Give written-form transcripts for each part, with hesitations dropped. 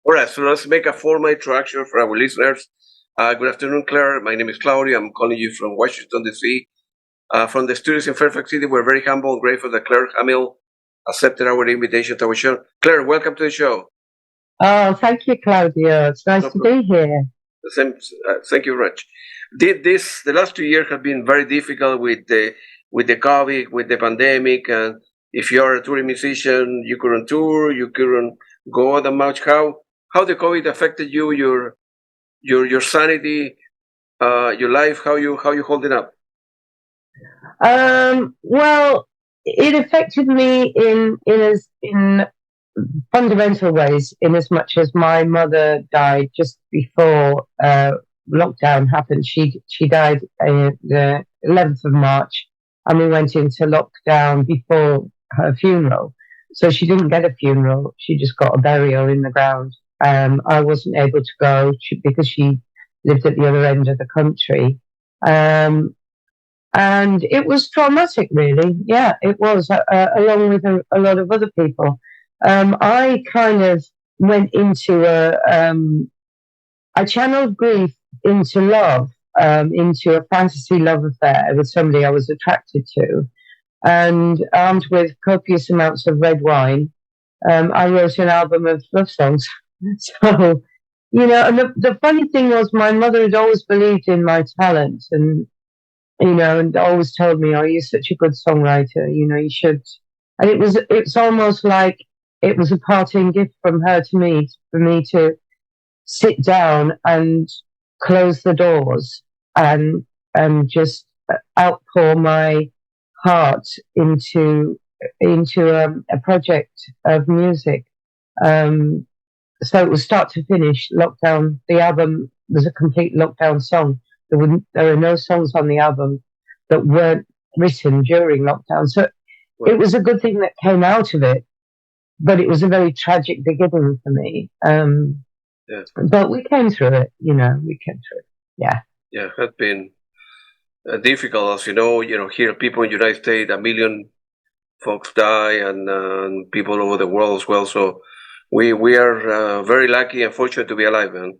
All right, so let's make a formal introduction for our listeners. Good afternoon, Claire. My name is Claudio. I'm calling you from Washington, D.C. From the studios in Fairfax City, we're very humble and grateful that Claire Hamill accepted our invitation to our show. Claire, welcome to the show. Oh, thank you, Claudia. It's nice to be here. Same, thank you very much. The last 2 years have been very difficult with the COVID, with the pandemic, and if you are a touring musician, you couldn't tour, you couldn't go that much. How the COVID affected you, your sanity, your life? How you holding up? Well, it affected me in fundamental ways, in as much as my mother died just before lockdown happened. She died the 11th of March, and we went into lockdown before her funeral. So she didn't get a funeral; she just got a burial in the ground. I wasn't able to go because she lived at the other end of the country. Um, and it was traumatic, really. Yeah, it was, along with a lot of other people. I kind of went into I channeled grief into love, into a fantasy love affair with somebody I was attracted to. And armed with copious amounts of red wine, I wrote an album of love songs. So, and the funny thing was my mother had always believed in my talent and always told me, "Oh, you're such a good songwriter. You should." And it's almost like it was a parting gift from her to me for me to sit down and close the doors and just outpour my heart into a project of music. So it was start to finish. Lockdown. The album was a complete lockdown song. There are no songs on the album that weren't written during lockdown. So it was a good thing that came out of it, but it was a very tragic beginning for me. But we came through it, we came through it. Yeah. Yeah, it has been difficult, as you know. Here, people in the United States, 1 million folks die, and people all over the world as well. So we are very lucky and fortunate to be alive, man.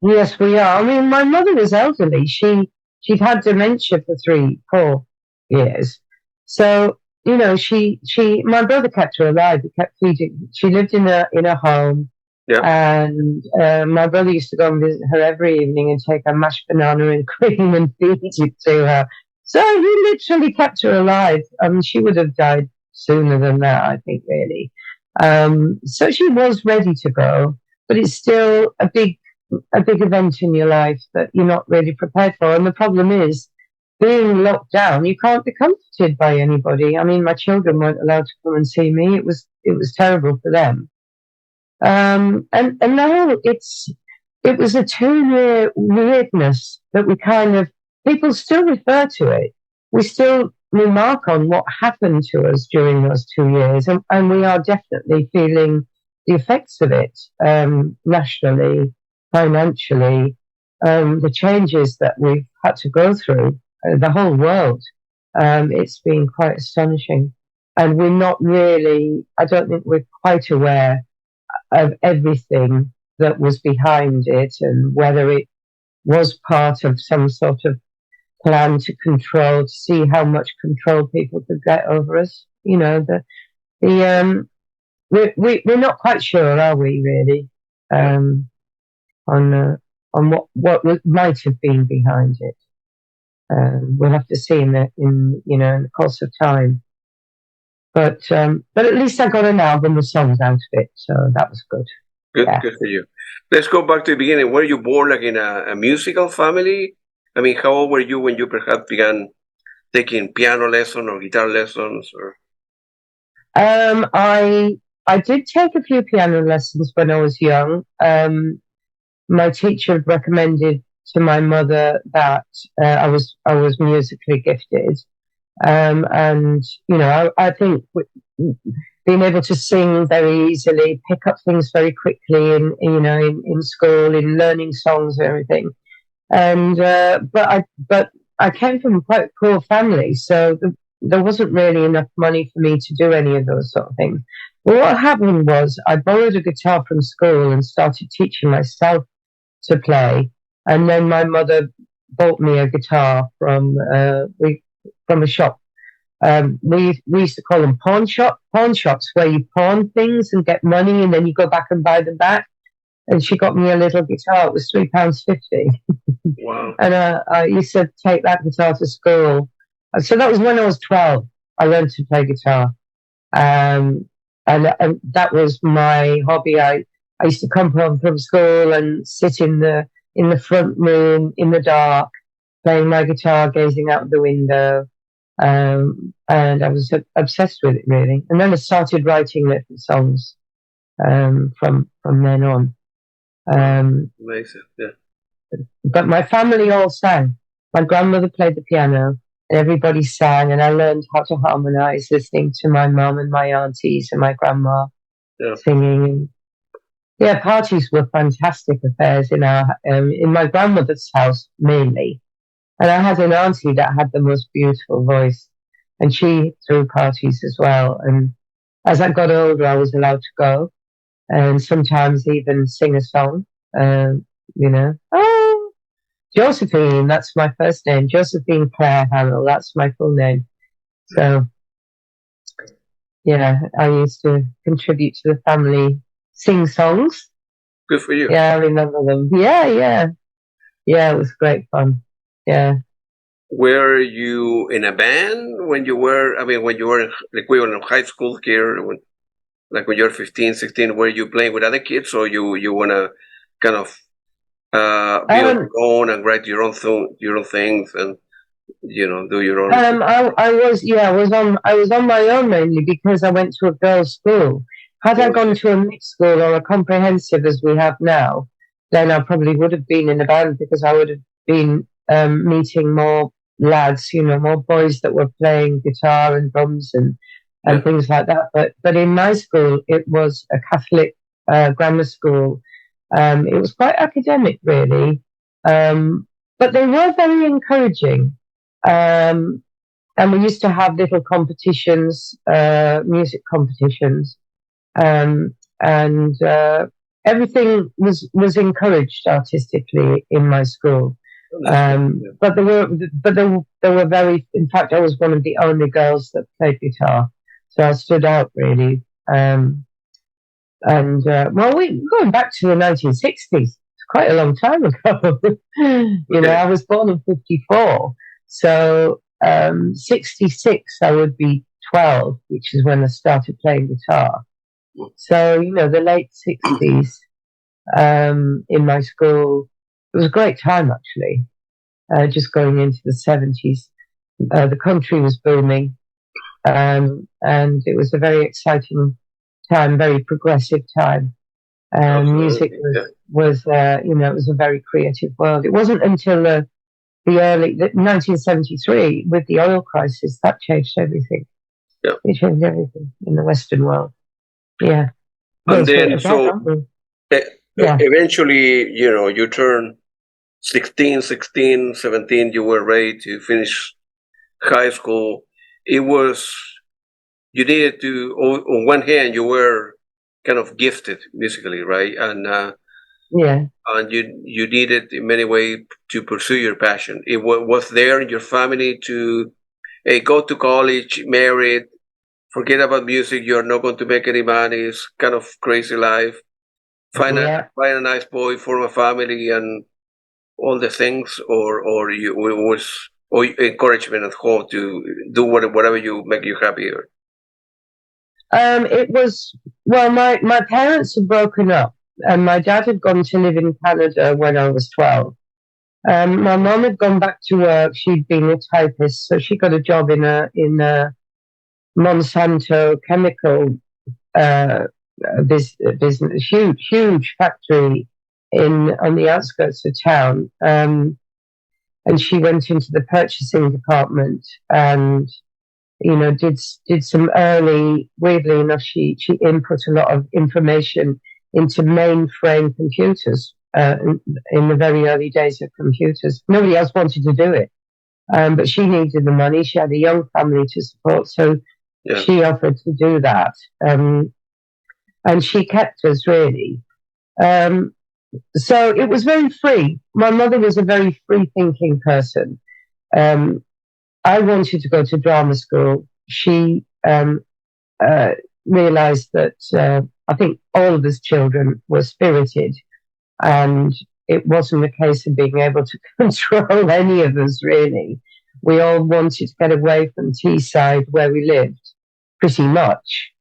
Yes, we are. I mean, my mother was elderly. She'd had dementia for 3-4 years. So, my brother kept her alive. He kept feeding. She lived in a home. Yeah. And my brother used to go and visit her every evening and take a mashed banana and cream and feed it to her. So he literally kept her alive. I mean, she would have died sooner than that, I think, really. So she was ready to go, but it's still a big event in your life that you're not really prepared for. And the problem is, being locked down, you can't be comforted by anybody. I mean, my children weren't allowed to come and see me. It was terrible for them. And now it was a 2-year weirdness that people still refer to it. We still remark on what happened to us during those 2 years, and we are definitely feeling the effects of it, nationally, financially, the changes that we've had to go through, the whole world. It's been quite astonishing. And I don't think we're quite aware of everything that was behind it and whether it was part of some sort of plan to see how much control people could get over us. We're not quite sure, are we, really, on what might have been behind it. We'll have to see in the course of time. But at least I got an album of songs out of it, so that was good. Good for you. Let's go back to the beginning. Were you born like in a musical family? I mean, how old were you when you perhaps began taking piano lessons or guitar lessons? Or I did take a few piano lessons when I was young. My teacher recommended to my mother that I was musically gifted. And I think being able to sing very easily, pick up things very quickly in school, in learning songs and everything. And but I came from quite a poor family, so there wasn't really enough money for me to do any of those sort of things. But what happened was I borrowed a guitar from school and started teaching myself to play. And then my mother bought me a guitar from a shop. We used to call them pawn shops where you pawn things and get money and then you go back and buy them back. And she got me a little guitar. It was £3.50. Wow. And I used to take that guitar to school. So that was when I was 12. I learned to play guitar. And that was my hobby. I used to come home from school and sit in the front room in the dark, playing my guitar, gazing out the window. And I was obsessed with it, really. And then I started writing little songs from then on. Amazing, yeah. But my family all sang. My grandmother played the piano, and everybody sang, and I learned how to harmonise, listening to my mum and my aunties and my grandma singing. Yeah, parties were fantastic affairs in my grandmother's house mainly. And I had an auntie that had the most beautiful voice, and she threw parties as well. And as I got older, I was allowed to go, and sometimes even sing a song. Oh, Josephine, that's my first name. Josephine Claire Hamill, that's my full name. So, yeah, I used to contribute to the family sing songs. Good for you. Yeah, I remember them. Yeah, it was great fun. Yeah. Were you in a band when you were, like we were in high school here, when you were 15, 16, were you playing with other kids, or you want to kind of be on your own and write your own things and, do your own? I was on my own mainly because I went to a girls' school. Had I gone to a mixed school or a comprehensive as we have now, then I probably would have been in a band because I would have been meeting more lads, more boys that were playing guitar and drums and things like that. But in my school, it was a Catholic grammar school. It was quite academic, really, but they were very encouraging. And we used to have little competitions, music competitions, and everything was encouraged artistically in my school. But there were very. In fact, I was one of the only girls that played guitar, so I stood out really. Going back to the 1960s, it's quite a long time ago. I was born in 54, so 66 I would be 12, which is when I started playing guitar. So the late 60s in my school. It was a great time, actually, just going into the 70s. The country was booming, and it was a very exciting time, very progressive time. Music was it was a very creative world. It wasn't until the early 1973, with the oil crisis, that changed everything. Yeah. It changed everything in the Western world. Yeah. And then, eventually, you turn 16, 17, you were ready to finish high school. You needed to, on one hand, you were kind of gifted musically, right? And and you needed in many ways to pursue your passion. It was there in your family to, hey, go to college, married, forget about music, you're not going to make any money, it's kind of crazy life. Find a nice boy, form a family, and all the things, or encouragement at home to do whatever you make you happier. It was, my parents had broken up, and my dad had gone to live in Canada when I was 12. My mom had gone back to work. She'd been a typist, so she got a job in a Monsanto chemical business, huge factory on the outskirts of town. And she went into the purchasing department and, did some early, weirdly enough, she input a lot of information into mainframe computers in the very early days of computers. Nobody else wanted to do it. But she needed the money. She had a young family to support, so she offered to do that. And she kept us, really. So it was very free. My mother was a very free-thinking person. I wanted to go to drama school. She realised that I think all of us children were spirited, and it wasn't a case of being able to control any of us, really. We all wanted to get away from Teesside, where we lived, pretty much.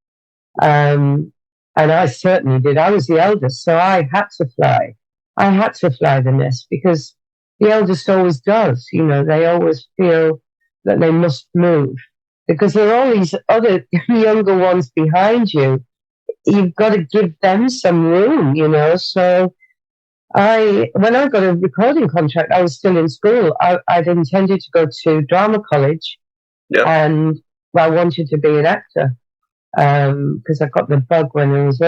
And I certainly did. I was the eldest, so I had to fly. I had to fly the nest, because the eldest always does. You know, they always feel that they must move, because there are all these other younger ones behind you. You've got to give them some room, you know. So when I got a recording contract, I was still in school. I'd intended to go to drama college, and I wanted to be an actor, because I got the bug when I was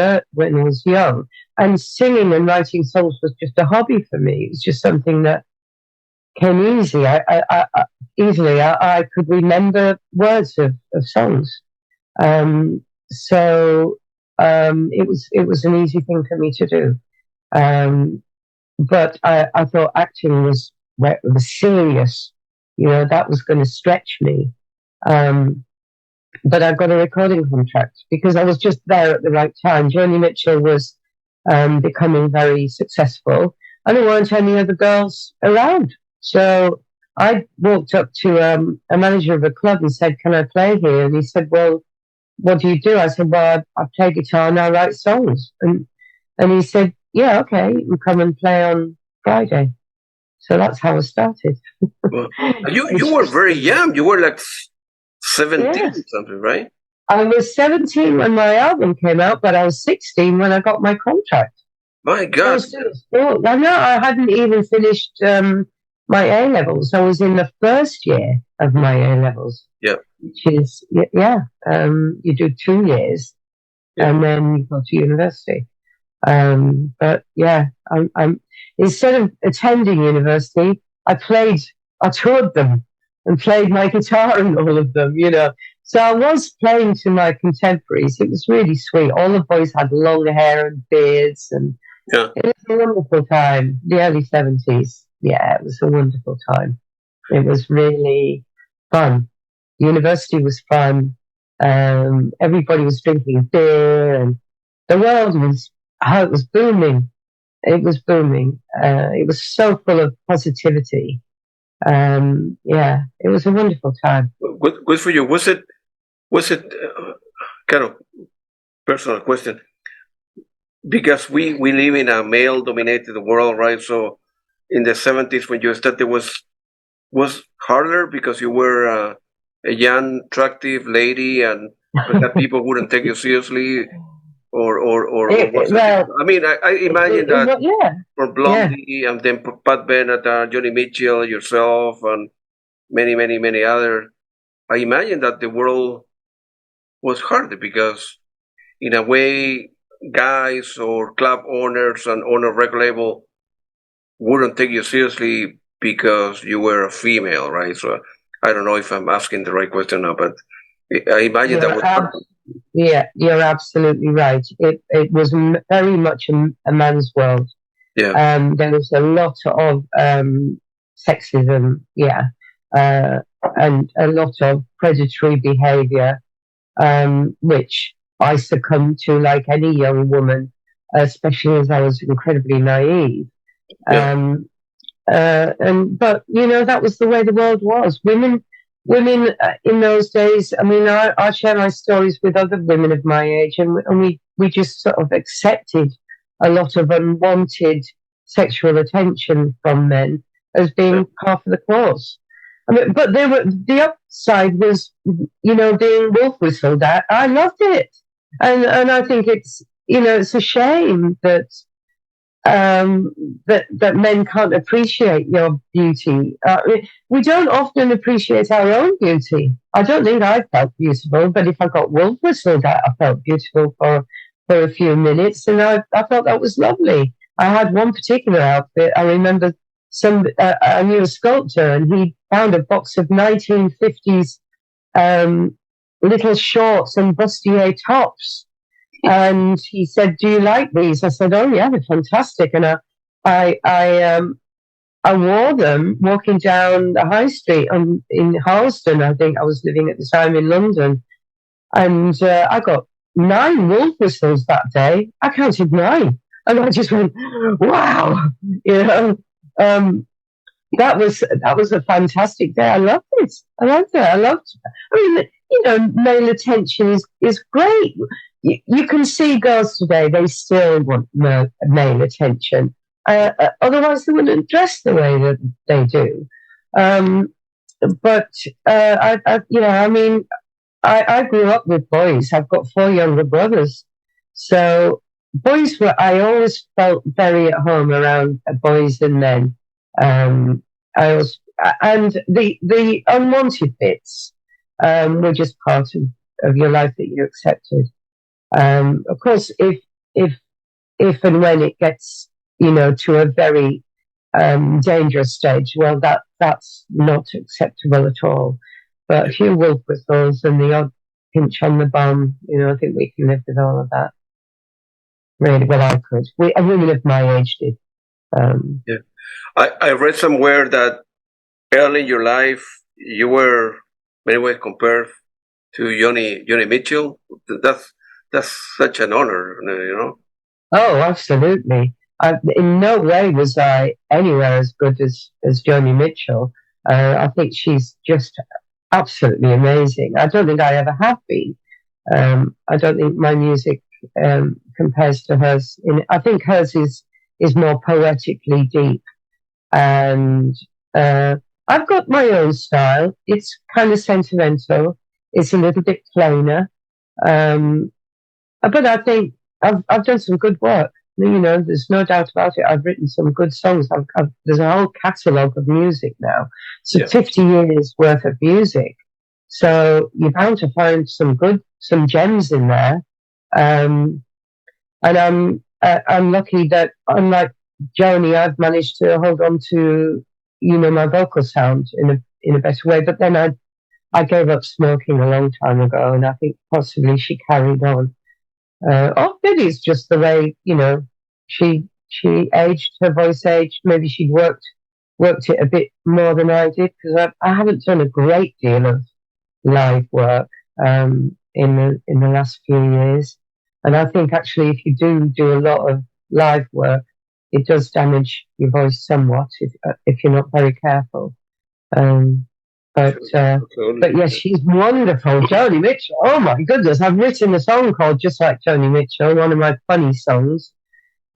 young. And singing and writing songs was just a hobby for me. It was just something that came easy. I could remember words of songs. So it was an easy thing for me to do. But I thought acting was serious. You know, that was going to stretch me. But I got a recording contract because I was just there at the right time. Joni Mitchell was becoming very successful, and there weren't any other girls around. So I walked up to a manager of a club and said, "Can I play here?" And he said, "Well, what do you do?" I said, "Well, I play guitar and I write songs." And he said, "Yeah, okay, you can come and play on Friday." So that's how I started. Well, you were very young. You were like 17 or something, right? I was 17 when my album came out, but I was 16 when I got my contract. My God. I know, I hadn't even finished my A-levels. I was in the first year of my A-levels. Yeah. Which is, you do 2 years and then you go to university. But yeah, I'm instead of attending university, I toured them and played my guitar in all of them, you know. So I was playing to my contemporaries. It was really sweet. All the boys had long hair and beards, and it was a wonderful time. The early 70s. Yeah, it was a wonderful time. It was really fun. University was fun. Everybody was drinking beer, and the world was booming. It was booming. It was so full of positivity. It was a wonderful time. Good for you. Was it kind of personal question? Because we live in a male-dominated world, right? So in the 70s, when you started, was harder because you were a young, attractive lady, and that people wouldn't take you seriously, or was it? I mean, I imagine that for Blondie and then Pat Bennett, Joni Mitchell, yourself, and many other. I imagine that the world was harder because, in a way, guys or club owners and owner of record label wouldn't take you seriously because you were a female, right? So I don't know if I'm asking the right question now, but I imagine that was hard. Yeah, you're absolutely right. It was very much a man's world. Yeah. There was a lot of sexism, and a lot of predatory behaviour, which I succumbed to like any young woman, especially as I was incredibly naive. But you know, that was the way the world was. Women in those days, I mean, I share my stories with other women of my age, and we just sort of accepted a lot of unwanted sexual attention from men as being part of the course. I mean, but the upside was, you know, being wolf whistled at. I loved it, and I think it's, you know, it's a shame that that men can't appreciate your beauty. We don't often appreciate our own beauty. I don't think I felt beautiful, but if I got wolf whistled at, I felt beautiful for a few minutes, and I thought that was lovely. I had one particular outfit. I remember I knew a sculptor, and he found a box of 1950s little shorts and bustier tops. And he said, "Do you like these?" I said, "Oh yeah, they're fantastic." And I wore them walking down the high street in Harleston. I think I was living at the time in London. And I got 9 wolf whistles that day. I counted 9. And I just went, wow, you know. That was a fantastic day. I loved it. I loved it. I mean, you know, male attention is great. You can see girls today, they still want male attention. Otherwise, they wouldn't dress the way that they do. But I grew up with boys. I've got 4 younger brothers. So I always felt very at home around boys and men. And the unwanted bits were just part of your life that you accepted. Of course, if and when it gets, you know, to a very dangerous stage, well, that's not acceptable at all. But a few wolf whistles and the odd pinch on the bum, you know, I think we can live with all of that. Really, well, I could. Women of my age did. Yeah. I read somewhere that early in your life, you were many ways compared to Joni Mitchell. That's such an honor, you know. Oh, absolutely. In no way was I anywhere as good as Joni Mitchell. I think she's just absolutely amazing. I don't think I ever have been. I don't think my music compares to hers. I think hers is more poetically deep. And I've got my own style. It's kind of sentimental. It's a little bit plainer. But I think I've done some good work. You know, there's no doubt about it. I've written some good songs. There's a whole catalogue of music now. So 50 years worth of music. So you're bound to find some gems in there. And I'm lucky that, unlike Joni, I've managed to hold on to, you know, my vocal sound in a better way. But then I gave up smoking a long time ago, and I think possibly she carried on. Maybe it's just the way, you know, she aged, her voice aged. Maybe she'd worked it a bit more than I did, because I haven't done a great deal of live work in the last few years. And I think actually, if you do a lot of live work, it does damage your voice somewhat if you're not very careful. But yes, she's wonderful. Joni Mitchell. Oh my goodness. I've written a song called Just Like Joni Mitchell, one of my funny songs.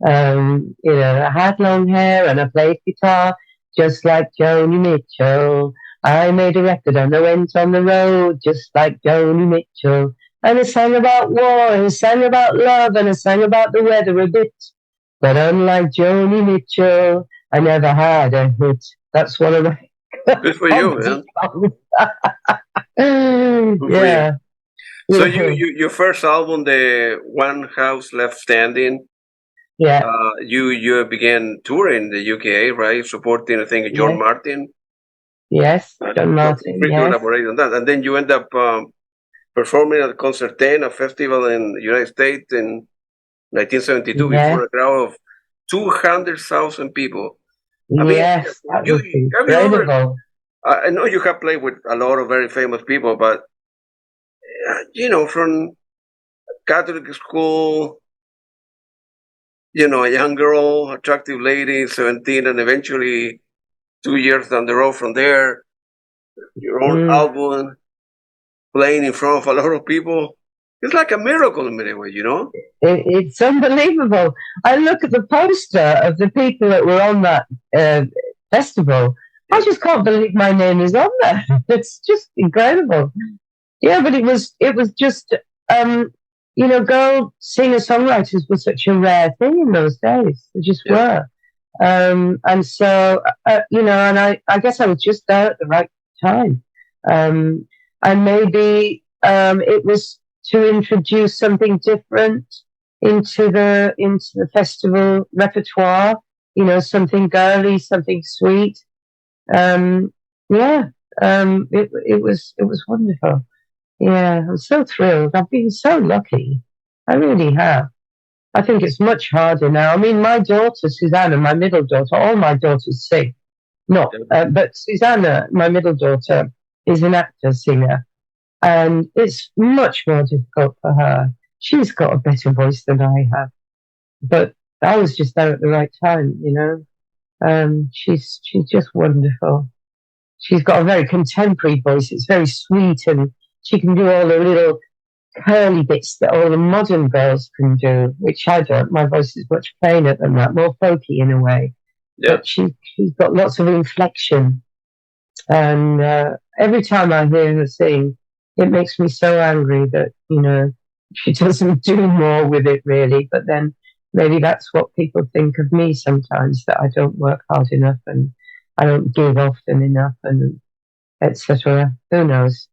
You know, I had long hair and I played guitar just like Joni Mitchell. I made a record and I went on the road just like Joni Mitchell. And I sang about war, and I sang about love, and I sang about the weather a bit. But unlike Joni Mitchell, I never had a hit. That's one of my... Good for you, man. Yeah. So your first album, the One House Left Standing. Yeah. You began touring the UK, right? Supporting, I think, John Martin. Yes, John Martin. Yes. Elaborate on that, and then you end up performing at Concertina, a festival in the United States in 1972 before a crowd of 200,000 people. I mean, that was incredible. I know you have played with a lot of very famous people, but you know, from Catholic school, you know, a young girl, attractive lady, 17, and eventually 2 years down the road from there, your own album, playing in front of a lot of people. It's like a miracle in many ways, you know? It's unbelievable. I look at the poster of the people that were on that festival. I just can't believe my name is on there. It's just incredible. Yeah, but it was just, you know, girl singer-songwriters were such a rare thing in those days. They just were. And so, you know, and I guess I was just there at the right time. And maybe it was to introduce something different into the festival repertoire. something girly, something sweet. It was wonderful. Yeah, I'm so thrilled. I've been so lucky. I really have. I think it's much harder now. I mean, my daughter, Susanna, my middle daughter, all my daughters sing. But Susanna, my middle daughter, is an actor, singer, and it's much more difficult for her. She's got a better voice than I have, but I was just there at the right time, She's just wonderful. She's got a very contemporary voice. It's very sweet, and she can do all the little curly bits that all the modern girls can do, which I don't. My voice is much plainer than that, more folky in a way. Yeah. But she's got lots of inflection. And every time I hear her sing, it makes me so angry that, she doesn't do more with it really. But then maybe that's what people think of me sometimes, that I don't work hard enough and I don't give often enough, and etc. Who knows?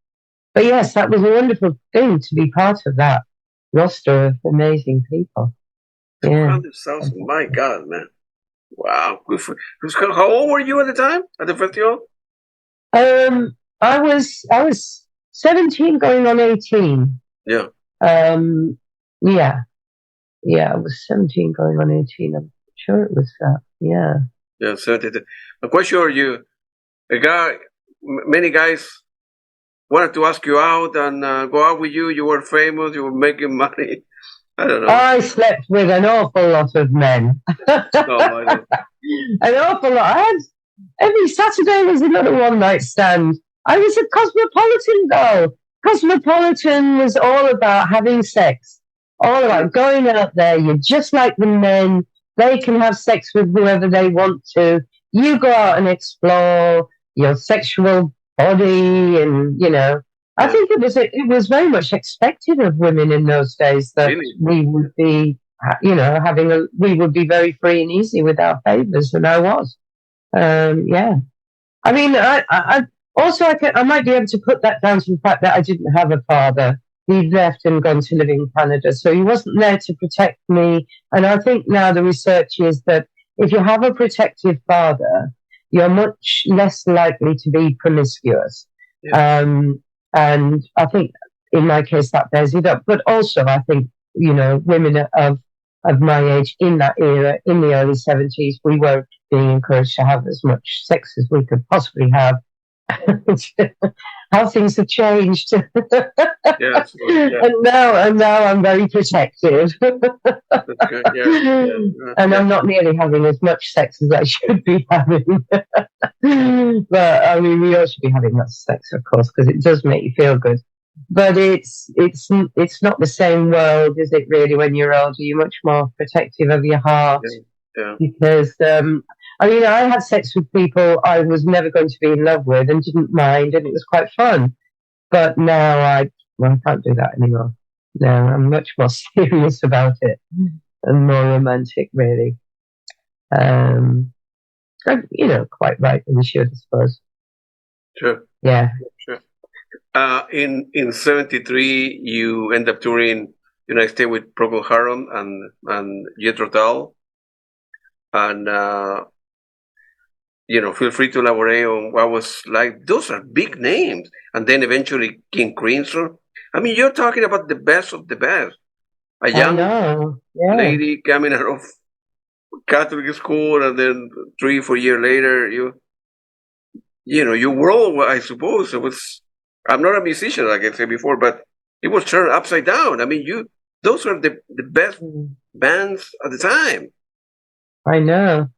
But yes, that was a wonderful thing to be part of that roster of amazing people. Yeah. 200,000, my God, man. Wow. How old were you at the time, at the festival? I was 17 going on 18. Yeah. Yeah, I was 17 going on 18. I'm sure it was that. Yeah. Yeah, 17. I'm quite sure many guys wanted to ask you out and go out with you. You were famous. You were making money. I don't know. I slept with an awful lot of men. No, I don't. An awful lot. Every Saturday was another one-night stand. I was a Cosmopolitan girl. Cosmopolitan was all about having sex. All about going out there. You're just like the men. They can have sex with whoever they want to. You go out and explore your sexual body, and I think it was very much expected of women in those days that we would be, we would be very free and easy with our favors, and I was. Yeah. I mean, I might be able to put that down to the fact that I didn't have a father. He'd left and gone to live in Canada, so he wasn't there to protect me. And I think now the research is that if you have a protective father, you're much less likely to be promiscuous. Yeah. And I think in my case that bears it up. But also I think, women of my age in that era, in the early 70s, we were being encouraged to have as much sex as we could possibly have. How things have changed. Yeah. And now I'm very protective. That's good. Yeah. And I'm not nearly having as much sex as I should be having. But I mean, we all should be having lots of sex, of course, because it does make you feel good. But it's not the same world, is it really? When you're older, you're much more protective of your heart. Yeah. Because I had sex with people I was never going to be in love with and didn't mind, and it was quite fun. But now I can't do that anymore. No, I'm much more serious about it and more romantic, really. Quite right, we should, I suppose. Sure. Yeah. Sure. In 73, you end up touring United States with Procol Harum and Jethro Tull. And, feel free to elaborate on what was like. Those are big names. And then eventually King Crimson. I mean, you're talking about the best of the best. A young lady coming out of Catholic school, and then 3-4 years later, your world, I suppose, I'm not a musician, like I said before, but it was turned upside down. I mean, those are the best bands at the time. I know.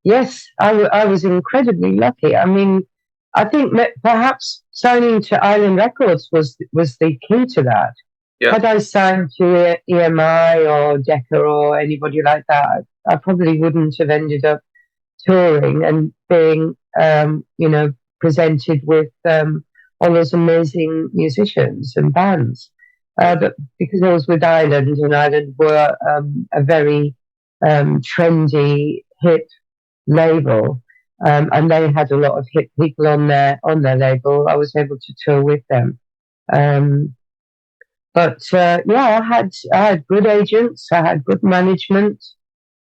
Yes, I was incredibly lucky. I mean, I think perhaps signing to Island Records was the key to that. Yeah. Had I signed to EMI or Decca or anybody like that, I probably wouldn't have ended up touring and being, presented with all those amazing musicians and bands. But because I was with Island, and Island were a very trendy, hip label, and they had a lot of hip people on their label, I was able to tour with them. I had good agents, I had good management,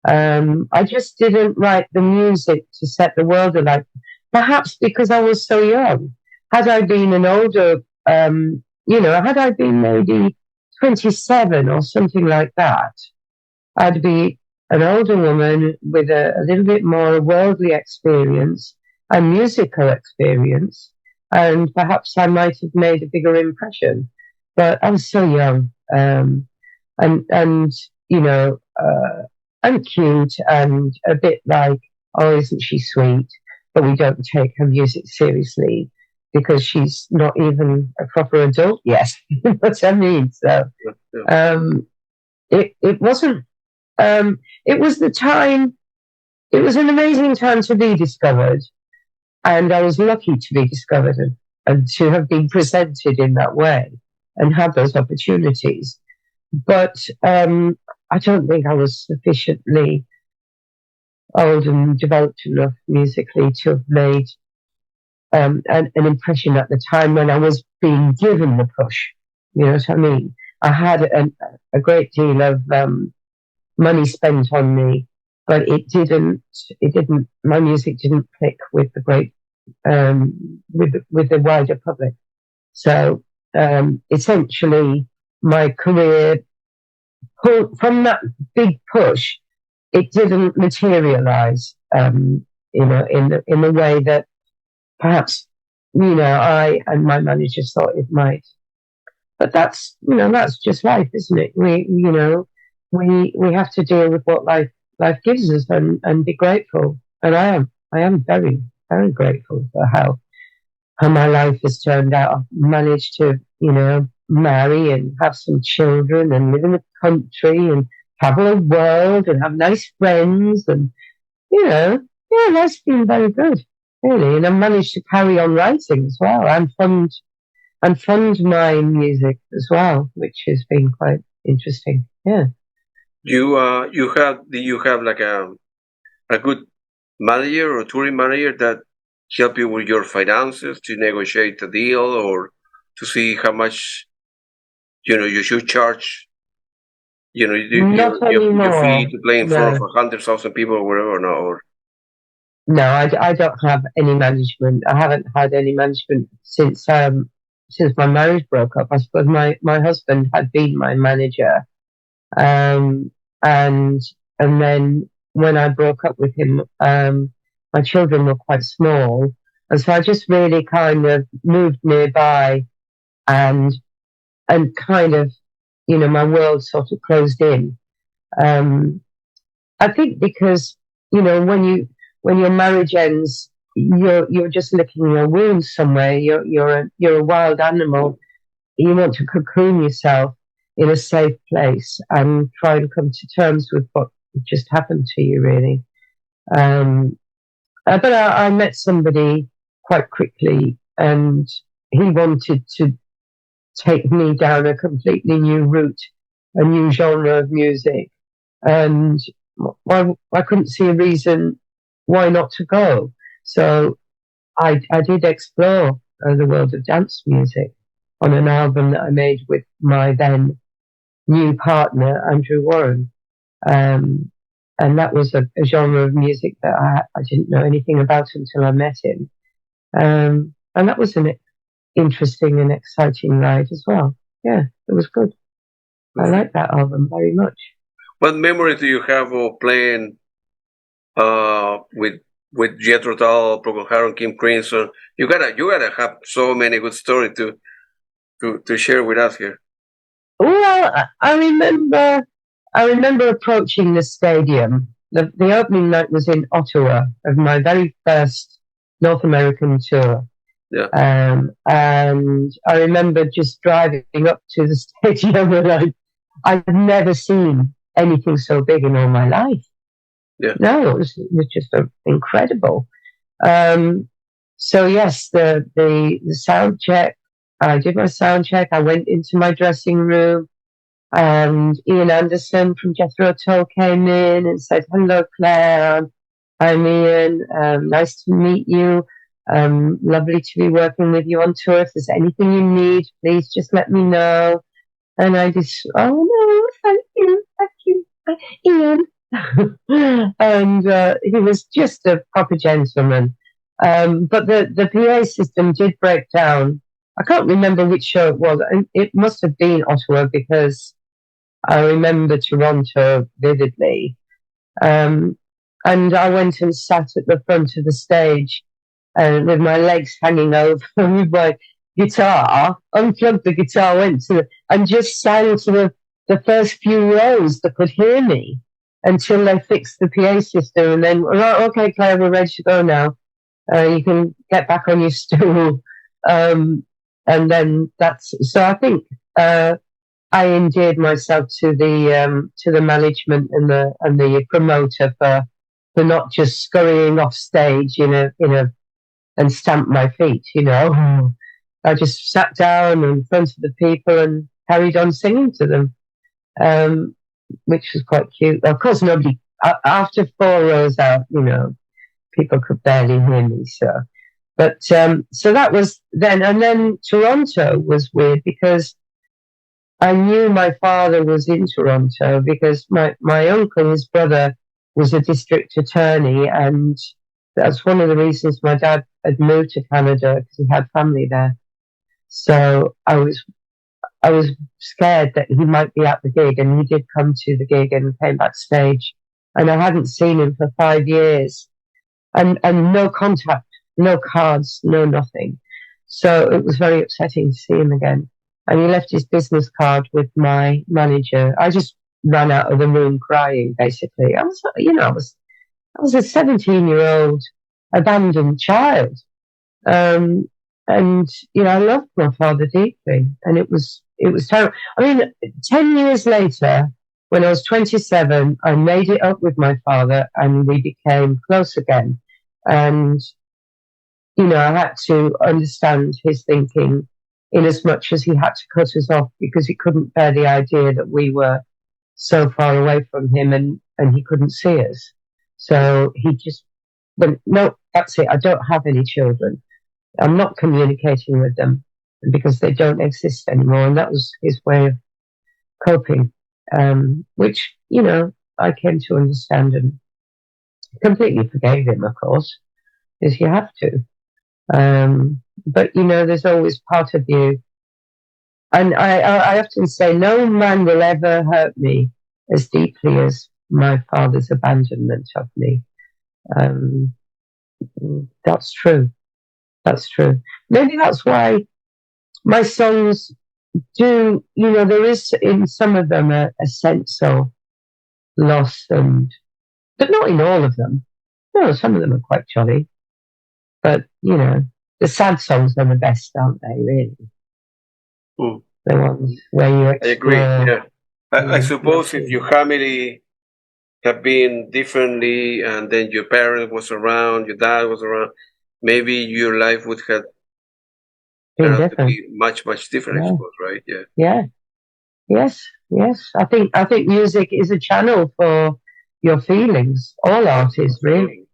I just didn't write the music to set the world alight. Perhaps because I was so young. Had I been an older, had I been maybe 27 or something like that, I'd be an older woman with a little bit more worldly experience and musical experience, and perhaps I might have made a bigger impression. But I was so young, and and cute, and a bit like, oh, isn't she sweet? But we don't take her music seriously because she's not even a proper adult yet. What I mean? So it wasn't. It was the time. It was an amazing time to be discovered, and I was lucky to be discovered and to have been presented in that way and have those opportunities. But I don't think I was sufficiently old and developed enough musically to have made an impression at the time when I was being given the push. You know what I mean? I had a great deal of money spent on me, but my music didn't click with the great, with the wider public. So, essentially my career, from that big push, it didn't materialize, in the way that perhaps, I and my managers thought it might. But that's just life, isn't it? We have to deal with what life gives us and be grateful. And I am very, very grateful for how my life has turned out. I've managed to, marry and have some children and live in the country and travel the world and have nice friends and, life's been very good, really. And I've managed to carry on writing as well and fund my music as well, which has been quite interesting. Yeah. Do you have like a good manager or touring manager that help you with your finances to negotiate a deal or to see how much you should charge? Not your fee anymore. to play in front of No. 100,000 people or whatever. No, or No, I don't have any management. I haven't had any management since my marriage broke up. I suppose my husband had been my manager, and then when I broke up with him, my children were quite small, and so I just really kind of moved nearby, and kind of, my world sort of closed in. I think because when your marriage ends, you're just licking your wounds somewhere. You're a wild animal. You want to cocoon yourself in a safe place and try and come to terms with what just happened to you, really. But I met somebody quite quickly, and he wanted to take me down a completely new route, a new genre of music, and I couldn't see a reason why not to go. So I did explore the world of dance music on an album that I made with my then new partner, Andrew Warren. And that was a genre of music that I didn't know anything about until I met him. And that was an interesting and exciting ride as well. Yeah, it was good. I like that album very much. what memory do you have of playing with Jethro Tull, Procol Harum, Kim Crimson? You gotta have so many good stories to share with us here. Well, I remember approaching the stadium. The opening night was in Ottawa of my very first North American tour. Yeah. And I remember just driving up to the stadium, and I'd never seen anything so big in all my life. Yeah. No, it was just incredible. So yes, the sound check. I did my sound check. I went into my dressing room, and Ian Anderson from Jethro Tull came in and said, "Hello, Claire. I'm Ian. Nice to meet you. Lovely to be working with you on tour. If there's anything you need, please just let me know." And I just, oh no, thank you, Ian. And he was just a proper gentleman. But the PA system did break down. I can't remember which show it was. It must have been Ottawa, because I remember Toronto vividly. And I went and sat at the front of the stage with my legs hanging over with my guitar, unplugged the guitar, and just sang to the first few rows that could hear me until they fixed the PA system. And then, right, okay, Claire, we're ready to go now. You can get back on your stool. And then so I think, I endeared myself to the management and the promoter for not just scurrying off stage and stamp my feet, I just sat down in front of the people and carried on singing to them, which was quite cute. Of course, nobody, after 4 rows out, people could barely hear me. So that was then. And then Toronto was weird, because I knew my father was in Toronto, because my uncle, his brother, was a district attorney, and that's one of the reasons my dad had moved to Canada, because he had family there. So I was scared that he might be at the gig, and he did come to the gig and came backstage, and I hadn't seen him for 5 years, and no contact, no cards, no nothing. So it was very upsetting to see him again. And he left his business card with my manager. I just ran out of the room crying, basically. I was a 17-year-old abandoned child. And, I loved my father deeply, and it was terrible. I mean, 10 years later, when I was 27, I made it up with my father, and we became close again. And, I had to understand his thinking, in as much as he had to cut us off, because he couldn't bear the idea that we were so far away from him and he couldn't see us. So he just went, no, that's it. I don't have any children. I'm not communicating with them, because they don't exist anymore. And that was his way of coping, which, I came to understand, and completely forgave him, of course, because you have to. But there's always part of you, and I often say no man will ever hurt me as deeply as my father's abandonment of me. That's true. Maybe that's why my songs do, there is in some of them a sense of loss, but not in all of them. No, some of them are quite jolly. But, the sad songs are the best, aren't they, really? Mm. The ones where you explore. I agree, yeah. I suppose if your family have been differently, and then your parent was around, your dad was around, maybe your life would have turned out to be much, much different, I suppose, right? Yeah. Yeah. Yes. I think music is a channel for your feelings, all artists, really.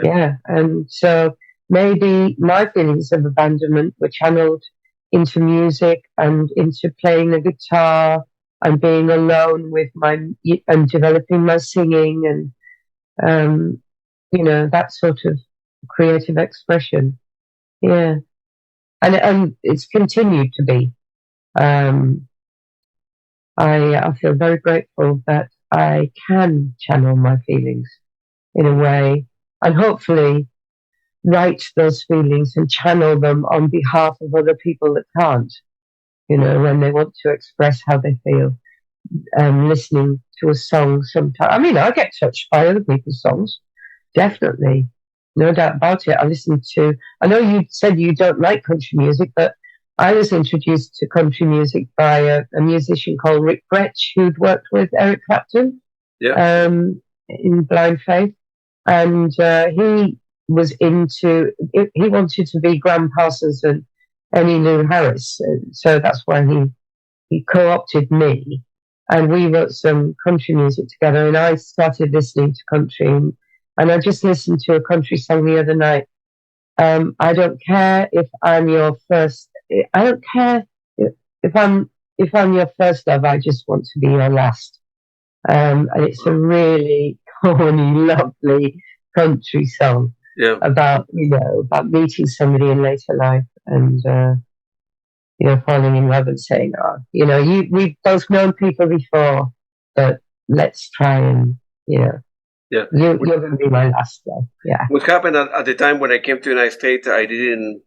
Yeah. And so maybe my feelings of abandonment were channeled into music and into playing the guitar and being alone with and developing my singing and, that sort of creative expression. Yeah. And it's continued to be. I feel very grateful that I can channel my feelings in a way, and hopefully write those feelings and channel them on behalf of other people that can't, when they want to express how they feel. Listening to a song sometimes. I mean, I get touched by other people's songs, definitely. No doubt about it. I know you said you don't like country music, but I was introduced to country music by a musician called Rick Gretsch, who'd worked with Eric Clapton in Blind Faith. And he wanted to be Graham Parsons and Emmylou Harris. So that's why he co-opted me. And we wrote some country music together. And I started listening to country. And I just listened to a country song the other night. I don't care if I'm your first. I don't care if I'm your first love. I just want to be your last. And it's a really corny, lovely country song about meeting somebody in later life and falling in love and saying, we've both known people before, but let's try and you're going to be my last love. Yeah. What happened at the time when I came to the United States, I didn't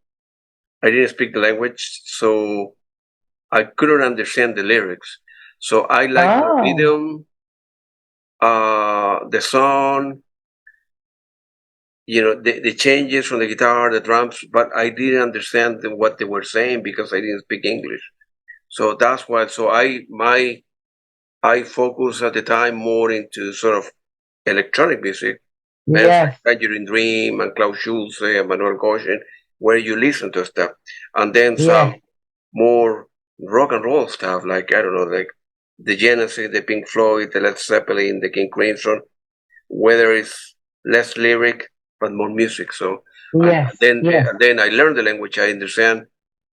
speak the language, so I couldn't understand the lyrics. So I liked the rhythm, the song, the changes from the guitar, the drums, but I didn't understand what they were saying because I didn't speak English. So that's why. So I focused at the time more into sort of electronic music, Yes. Tangerine Dream and Klaus Schulze and Manuel Goshen, where you listen to stuff, and then some more rock and roll stuff, like I don't know, like the Genesis, the Pink Floyd, the Led Zeppelin, the King Crimson, whether it's less lyric but more music. So and then I learned the language. I understand.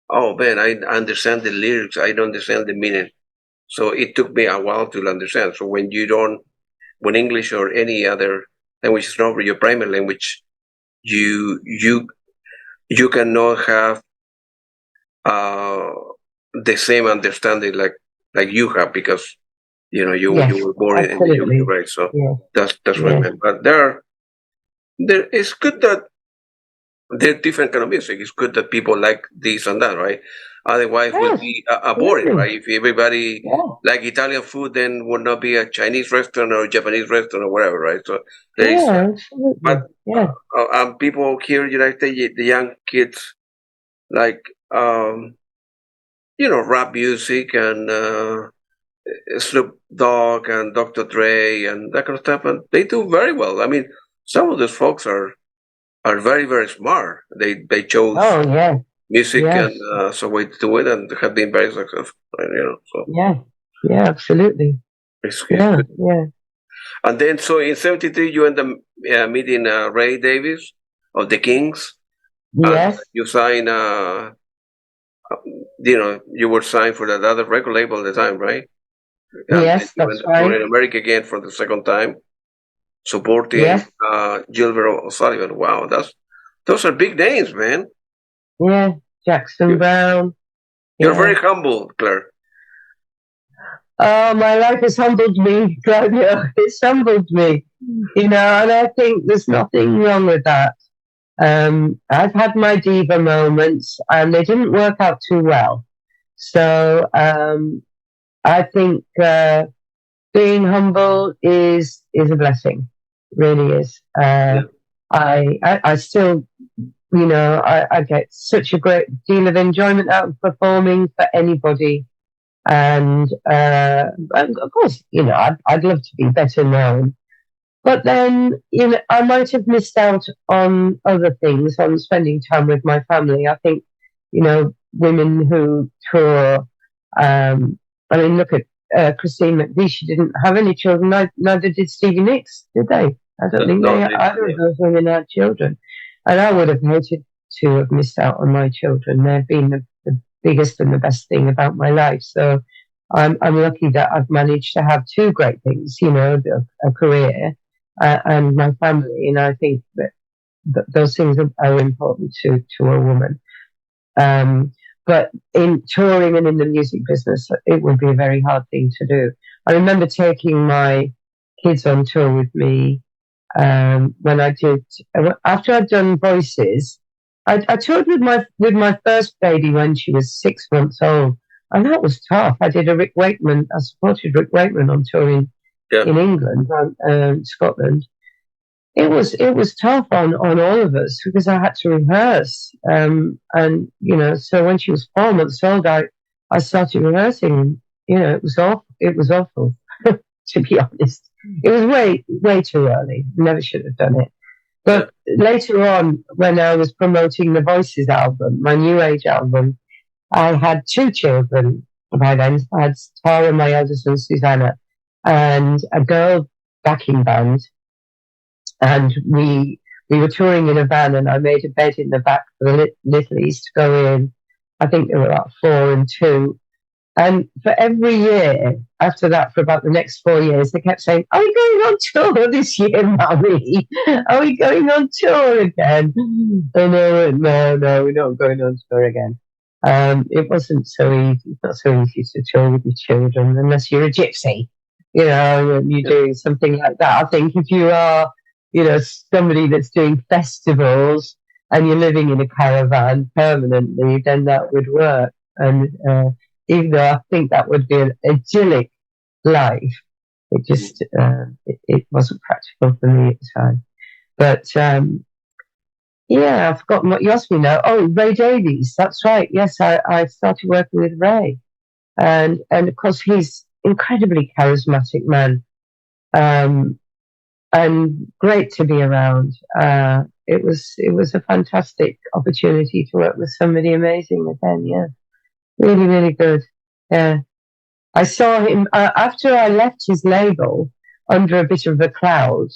Oh man, I understand the lyrics. I don't understand the meaning. So it took me a while to understand. So when English or any other language is not your primary language, you cannot have the same understanding like you have, because you were born in the UK, right? So that's what I meant. But there it's good that there are different kind of music. It's good that people like this and that, right? Otherwise, it would be boring, right? If everybody like Italian food, then would not be a Chinese restaurant or a Japanese restaurant or whatever, right? So there is, but people here in the United States, the young kids, like rap music and Snoop Dogg and Dr. Dre and that kind of stuff, and they do very well. I mean, some of those folks are very, very smart. They chose music and so way to do it, and have been very successful. So absolutely. It's good. And then, so in '73, you end up meeting Ray Davies of the Kings. Yes. You sign. You were signed for that other record label at the time, right? Yes, that's right. You were in America again for the second time, supporting Gilbert O'Sullivan. Wow, those are big names, man. Yeah, Jackson Brown. You're very humble, Claire. Oh, my life has humbled me, Claudio. It's humbled me, and I think there's nothing wrong with that. I've had my diva moments, and they didn't work out too well. So I think being humble is a blessing, really is. I still, I get such a great deal of enjoyment out of performing for anybody. And of course, I'd love to be better known. But then, I might have missed out on other things, on spending time with my family. I think, women who tour, look at Christine McVie. She didn't have any children. Neither did Stevie Nicks, did they? I don't think either of those women had children. And I would have hated to have missed out on my children. They've been the biggest and the best thing about my life. So I'm lucky that I've managed to have two great things, a career and my family. And I think that those things are important to a woman. But in touring and in the music business, it would be a very hard thing to do. I remember taking my kids on tour with me when I did, after I'd done Voices. I toured with my first baby when she was 6 months old, and that was tough. I did I supported Rick Wakeman on tour in England, Scotland. It was tough on all of us because I had to rehearse. And so when she was 4 months old, I started rehearsing. It was awful. It was awful, to be honest. It was way too early. Never should have done it. But later on, when I was promoting the Voices album, my New Age album, I had two children by then. I had Tara, my eldest, and Susanna, and a girl backing band. And we were touring in a van, and I made a bed in the back for the littlies to go in. I think there were about 4 and 2. And for every year after that, for about the next 4 years, they kept saying, "Are we going on tour this year, Mummy? Are we going on tour again?" And I went, no, we're not going on tour again. It wasn't so easy. It's not so easy to tour with your children unless you're a gypsy, and you're doing something like that. I think if you are, somebody that's doing festivals and you're living in a caravan permanently, then that would work. And even though I think that would be an idyllic life, it just it wasn't practical for me at the time. But I've forgotten what you asked me now. Oh, Ray Davies, that's right. Yes, I started working with Ray, and of course he's incredibly charismatic man, and great to be around. It was a fantastic opportunity to work with somebody amazing again. Yeah. Really, really good. Yeah. I saw him after I left his label under a bit of a cloud,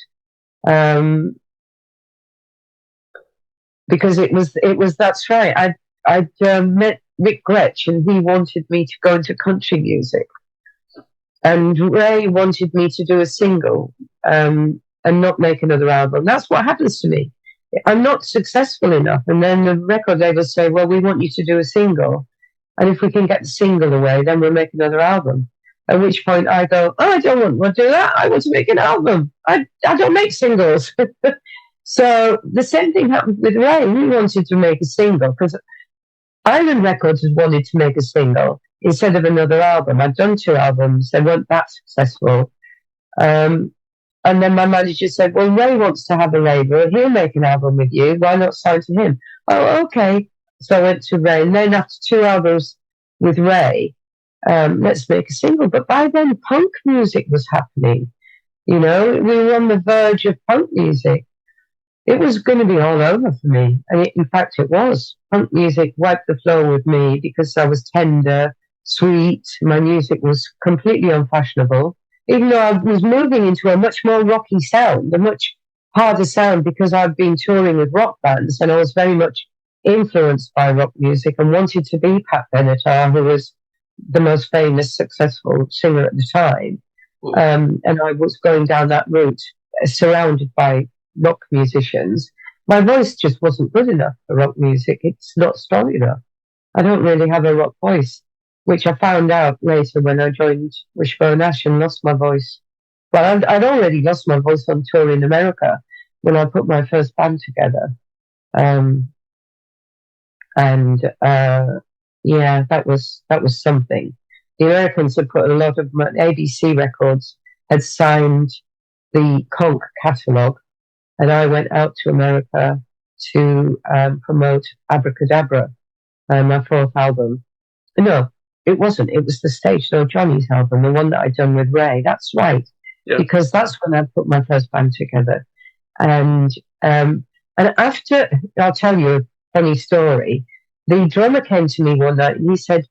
because it was that's right. I'd met Rick Gretsch and he wanted me to go into country music, and Ray wanted me to do a single and not make another album. That's what happens to me. I'm not successful enough, and then the record label say, "Well, we want you to do a single. And if we can get the single away, then we'll make another album." At which point I go, "Oh, I don't want to do that. I want to make an album. I don't make singles." So the same thing happened with Ray. He wanted to make a single because Island Records had wanted to make a single instead of another album. I'd done 2 albums. They weren't that successful. And then my manager said, "Well, Ray wants to have a label. He'll make an album with you. Why not sign to him?" "Oh, okay." So I went to Ray, and then after 2 albums with Ray, let's make a single. But by then, punk music was happening. We were on the verge of punk music. It was going to be all over for me. And in fact, it was. Punk music wiped the floor with me because I was tender, sweet. My music was completely unfashionable, even though I was moving into a much more rocky sound, a much harder sound, because I'd been touring with rock bands and I was very much influenced by rock music and wanted to be Pat Benatar, who was the most famous, successful singer at the time. And I was going down that route, surrounded by rock musicians. My voice just wasn't good enough for rock music. It's not strong enough. I don't really have a rock voice, which I found out later when I joined Wishbone and lost my voice. Well, I'd already lost my voice on tour in America when I put my first band together. That was something. The Americans had put a lot of ABC Records had signed the Conk catalogue, and I went out to America to promote Abracadabra, my 4th album. No, it wasn't. It was the Stage Door Johnny's album, the one that I'd done with Ray. That's right, because that's when I put my first band together. And after, I'll tell you a funny story. The drummer came to me one night and he said,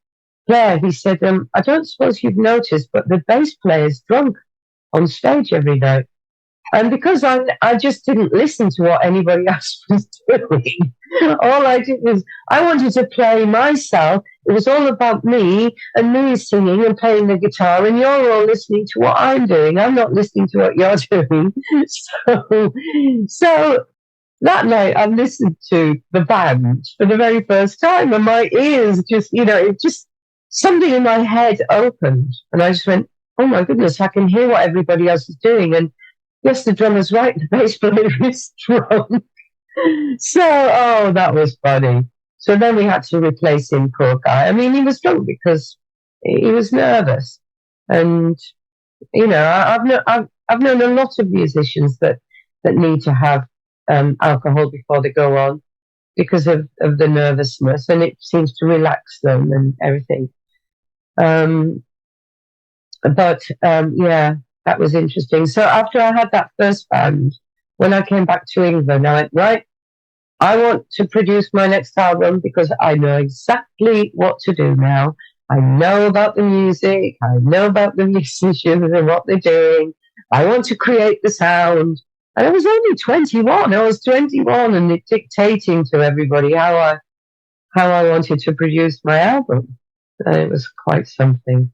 "Claire," he said, "I don't suppose you've noticed, but the bass player's drunk on stage every night." And because I just didn't listen to what anybody else was doing, all I did was I wanted to play myself. It was all about me and me singing and playing the guitar, and you're all listening to what I'm doing. I'm not listening to what you're doing. So that night I listened to the band for the very first time, and my ears just something in my head opened, and I just went, "Oh my goodness, I can hear what everybody else is doing." And yes, the drummer's right, the bass player is drunk. So, that was funny. So then we had to replace him, poor guy. I mean, he was drunk because he was nervous. And, I've known a lot of musicians that need to have alcohol before they go on because of the nervousness, and it seems to relax them and everything. That was interesting. So after I had that first band, when I came back to England, I went, right, I want to produce my next album because I know exactly what to do now. I know about the music. I know about the musicians and what they're doing. I want to create the sound. And I was only 21. I was 21 and dictating to everybody how I wanted to produce my album. It was quite something.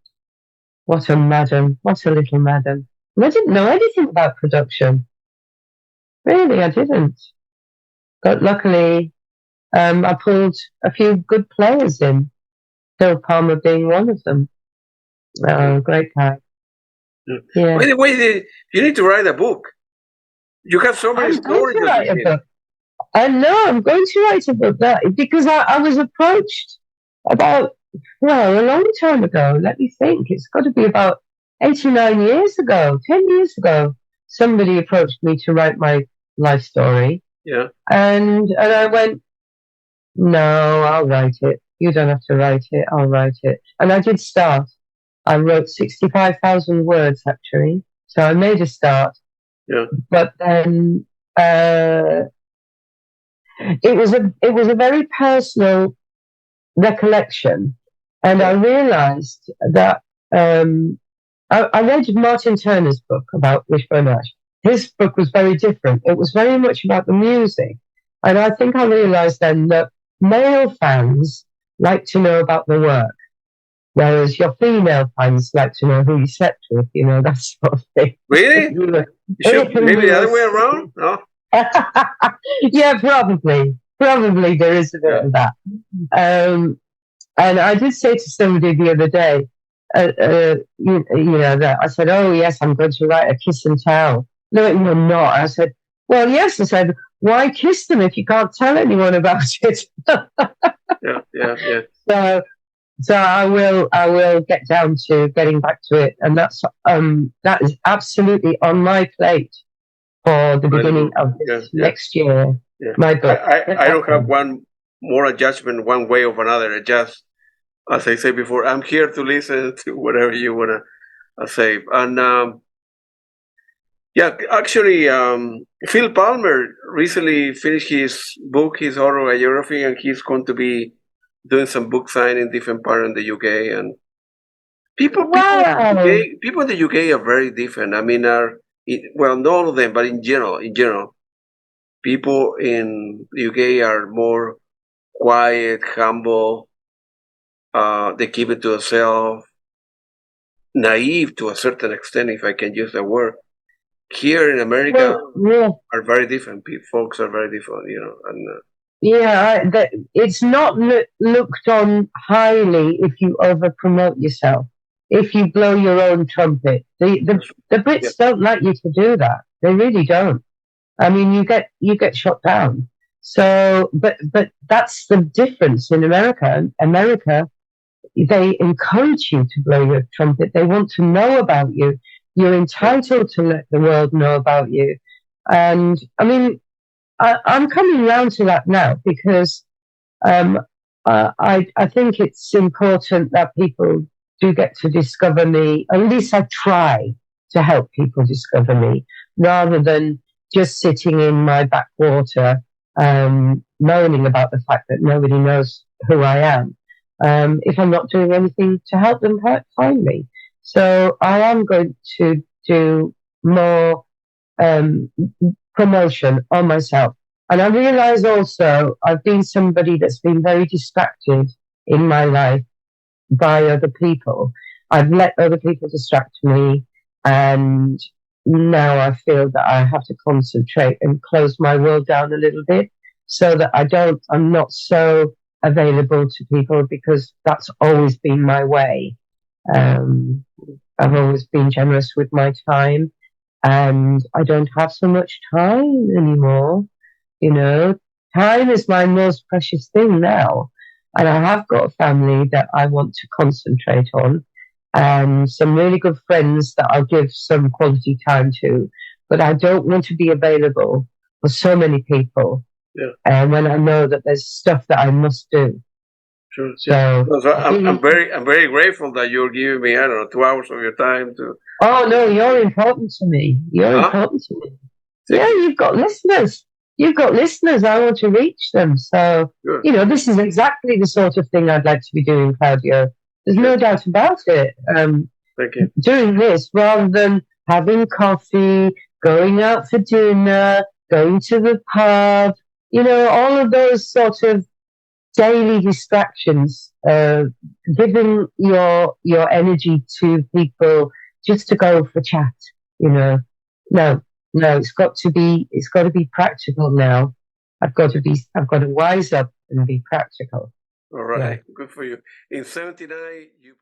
What a madam. What a little madam. And I didn't know anything about production. Really, I didn't. But luckily, I pulled a few good players in. Phil Palmer being one of them. Great guy. Yeah. By the way, you need to write a book. You have so many I'm going stories. to write a book. I know, I'm going to write a book because I was approached about, well, a long time ago. Let me think. It's got to be about 89 years ago, 10 years ago. Somebody approached me to write my life story. Yeah. And I went, no, I'll write it. You don't have to write it. I'll write it. And I did start. I wrote 65,000 words, actually. So I made a start. Yeah. But then it was a very personal recollection, and I realised that I read Martin Turner's book about Wishbone. His book was very different. It was very much about the music, and I think I realised then that male fans like to know about the work, whereas your female fans like to know who you slept with, that sort of thing. Really? Maybe the other way around? No? Yeah, probably. Probably there is a bit of that. And I did say to somebody the other day, that I said, oh, yes, I'm going to write a kiss and tell. No, you're not. I said, well, yes. I said, why kiss them if you can't tell anyone about it? Yeah. So I will get down to getting back to it, and that is absolutely on my plate for the beginning of this next year. Yeah. My book. I don't have one moral judgment one way or another. It just, as I said before, I'm here to listen to whatever you want to say. And actually, Phil Palmer recently finished his book, his autobiography, and he's going to be doing some book signing in different parts in the UK. And people in the UK are very different. I mean, not all of them, but in general, people in the UK are more quiet, humble. They keep it to themselves, naive to a certain extent, if I can use the word. Here in America, are very different. Folks are very different, And it's not looked on highly if you over promote yourself. If you blow your own trumpet, the Brits don't like you to do that. They really don't. I mean, you get shot down. So, but that's the difference in America. America, they encourage you to blow your trumpet. They want to know about you. You're entitled to let the world know about you. And I mean, I'm coming round to that now because I think it's important that people do get to discover me. At least I try to help people discover me, rather than just sitting in my backwater moaning about the fact that nobody knows who I am, if I'm not doing anything to help them find me. So I am going to do more promotion on myself. And I realize also I've been somebody that's been very distracted in my life by other people. I've let other people distract me, and now I feel that I have to concentrate and close my world down a little bit so that I'm not so available to people, because that's always been my way. I've always been generous with my time, and I don't have so much time anymore. Time is my most precious thing now. And I have got a family that I want to concentrate on, and some really good friends that I'll give some quality time to. But I don't want to be available for so many people. Yeah. And when I know that there's stuff that I must do. Sure. So I'm very grateful that you're giving me, 2 hours of your time to. Oh no, you're important to me. You're important to me. Yeah, you've got listeners. I want to reach them. So, sure. This is exactly the sort of thing I'd like to be doing, Claudio. There's no doubt about it. Thank you. Doing this rather than having coffee, going out for dinner, going to the pub, all of those sort of daily distractions, giving your energy to people just to go for chat, no, it's got to be practical now. I've got to wise up and be practical. All right, good for you. In '79, you